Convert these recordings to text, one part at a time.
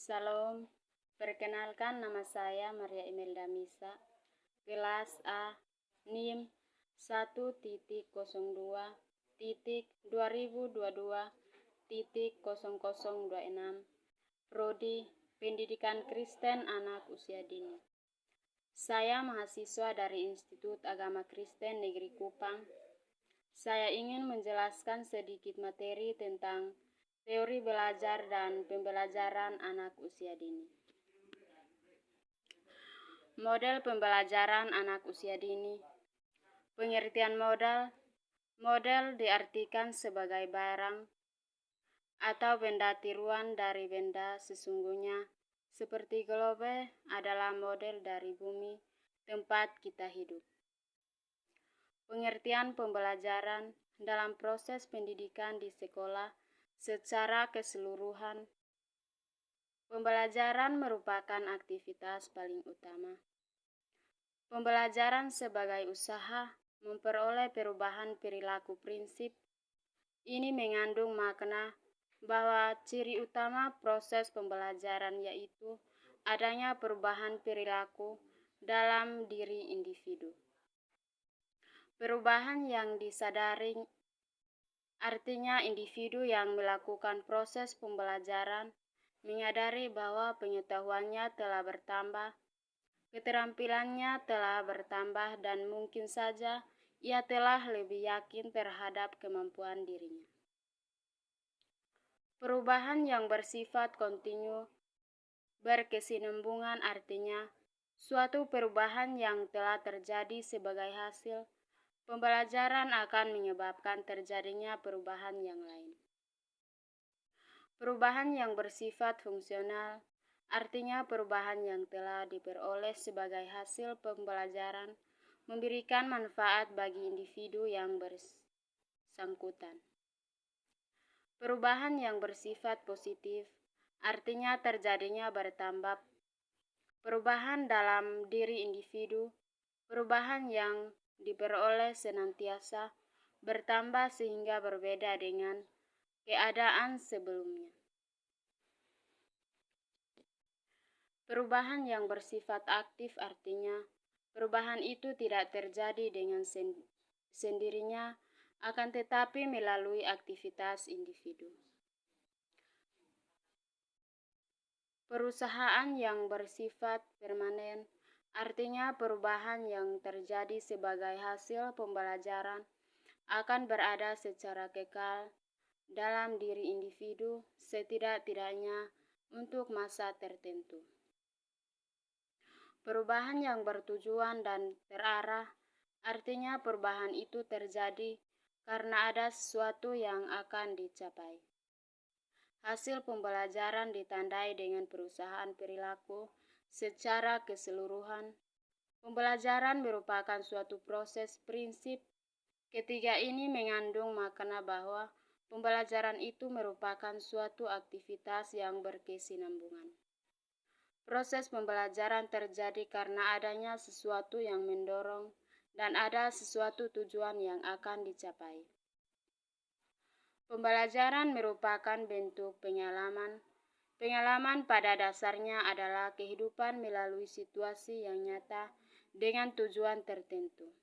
Salam, perkenalkan nama saya Maria Imelda Misa, kelas A, NIM 1.02.2022.0026, Prodi Pendidikan Kristen Anak Usia Dini. Saya mahasiswa dari Institut Agama Kristen Negeri Kupang. Saya ingin menjelaskan sedikit materi tentang teori belajar dan pembelajaran anak usia dini. Model pembelajaran anak usia dini. Pengertian model diartikan sebagai barang atau benda tiruan dari benda sesungguhnya, seperti globe adalah model dari bumi tempat kita hidup. Pengertian pembelajaran dalam proses pendidikan di sekolah secara keseluruhan. Pembelajaran merupakan aktivitas paling utama. Pembelajaran sebagai usaha memperoleh perubahan perilaku prinsip. Ini mengandung makna bahwa ciri utama proses pembelajaran yaitu adanya perubahan perilaku dalam diri individu. Perubahan yang disadari artinya individu yang melakukan proses pembelajaran menyadari bahwa pengetahuannya telah bertambah, keterampilannya telah bertambah, dan mungkin saja ia telah lebih yakin terhadap kemampuan dirinya. Perubahan yang bersifat kontinu berkesinambungan artinya suatu perubahan yang telah terjadi sebagai hasil pembelajaran akan menyebabkan terjadinya perubahan yang lain. Perubahan yang bersifat fungsional artinya perubahan yang telah diperoleh sebagai hasil pembelajaran memberikan manfaat bagi individu yang bersangkutan. Perubahan yang bersifat positif artinya terjadinya bertambah perubahan dalam diri individu, perubahan yang diperoleh senantiasa bertambah sehingga berbeda dengan keadaan sebelumnya. Perubahan yang bersifat aktif artinya perubahan itu tidak terjadi dengan sendirinya, akan tetapi melalui aktivitas individu. Perusahaan yang bersifat permanen artinya perubahan yang terjadi sebagai hasil pembelajaran akan berada secara kekal dalam diri individu setidak-tidaknya untuk masa tertentu. Perubahan yang bertujuan dan terarah artinya perubahan itu terjadi karena ada sesuatu yang akan dicapai. Hasil pembelajaran ditandai dengan perusahaan perilaku secara keseluruhan. Pembelajaran merupakan suatu proses prinsip. Ketiga ini mengandung makna bahwa pembelajaran itu merupakan suatu aktivitas yang berkesinambungan. Proses pembelajaran terjadi karena adanya sesuatu yang mendorong dan ada sesuatu tujuan yang akan dicapai. Pembelajaran merupakan bentuk pengalaman. Pengalaman pada dasarnya adalah kehidupan melalui situasi yang nyata dengan tujuan tertentu.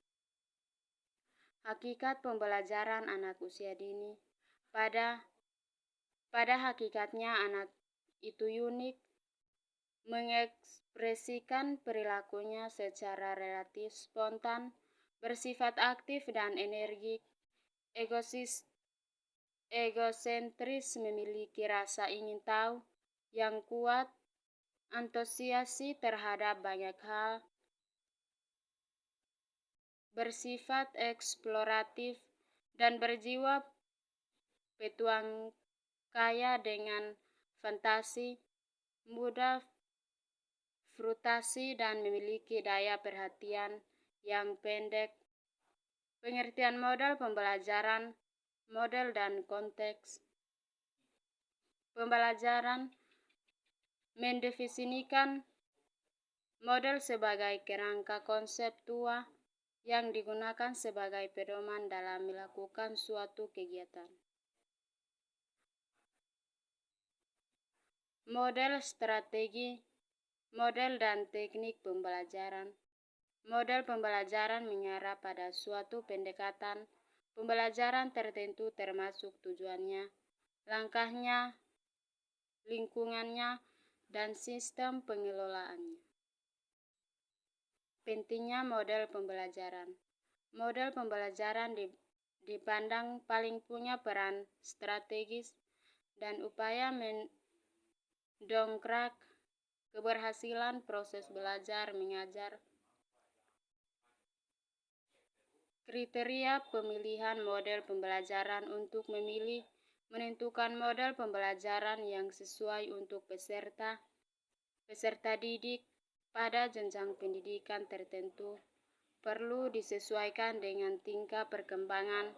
Hakikat pembelajaran anak usia dini. Pada hakikatnya anak itu unik, mengekspresikan perilakunya secara relatif spontan, bersifat aktif dan energik, egosentris, memiliki rasa ingin tahu yang kuat, antusiasi terhadap banyak hal, bersifat eksploratif, dan berjiwa petualang, kaya dengan fantasi, mudah frustasi, dan memiliki daya perhatian yang pendek. Pengertian model pembelajaran, model dan konteks. Pembelajaran mendefinisikan model sebagai kerangka konseptual yang digunakan sebagai pedoman dalam melakukan suatu kegiatan. Model strategi, model dan teknik pembelajaran. Model pembelajaran mengarah pada suatu pendekatan pembelajaran tertentu termasuk tujuannya, langkahnya, lingkungannya, dan sistem pengelolaannya. Pentingnya model pembelajaran. Model pembelajaran dipandang paling punya peran strategis dan upaya mendongkrak keberhasilan proses belajar mengajar. Kriteria pemilihan model pembelajaran untuk menentukan model pembelajaran yang sesuai untuk peserta didik pada jenjang pendidikan tertentu perlu disesuaikan dengan tingkat perkembangan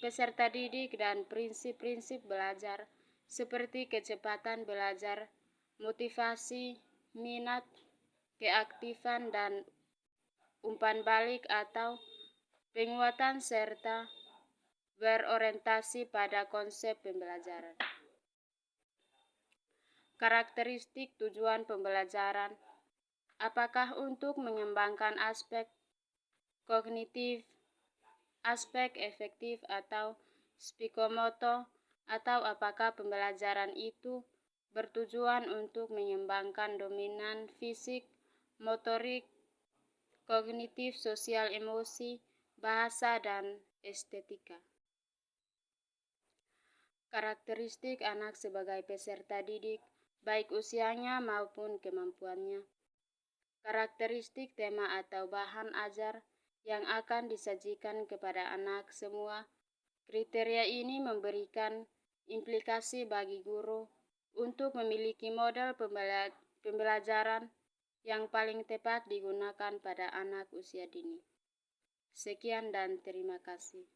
peserta didik dan prinsip-prinsip belajar seperti kecepatan belajar, motivasi, minat, keaktifan, dan umpan balik atau penguatan serta berorientasi pada konsep pembelajaran. Karakteristik tujuan pembelajaran. Apakah untuk mengembangkan aspek kognitif, aspek efektif atau psikomotor, atau apakah pembelajaran itu bertujuan untuk mengembangkan dominan fisik, motorik, kognitif, sosial, emosi, bahasa, dan estetika. Karakteristik anak sebagai peserta didik, baik usianya maupun kemampuannya. Karakteristik tema atau bahan ajar yang akan disajikan kepada anak semua. Kriteria ini memberikan implikasi bagi guru untuk memiliki model pembelajaran yang paling tepat digunakan pada anak usia dini. Sekian dan terima kasih.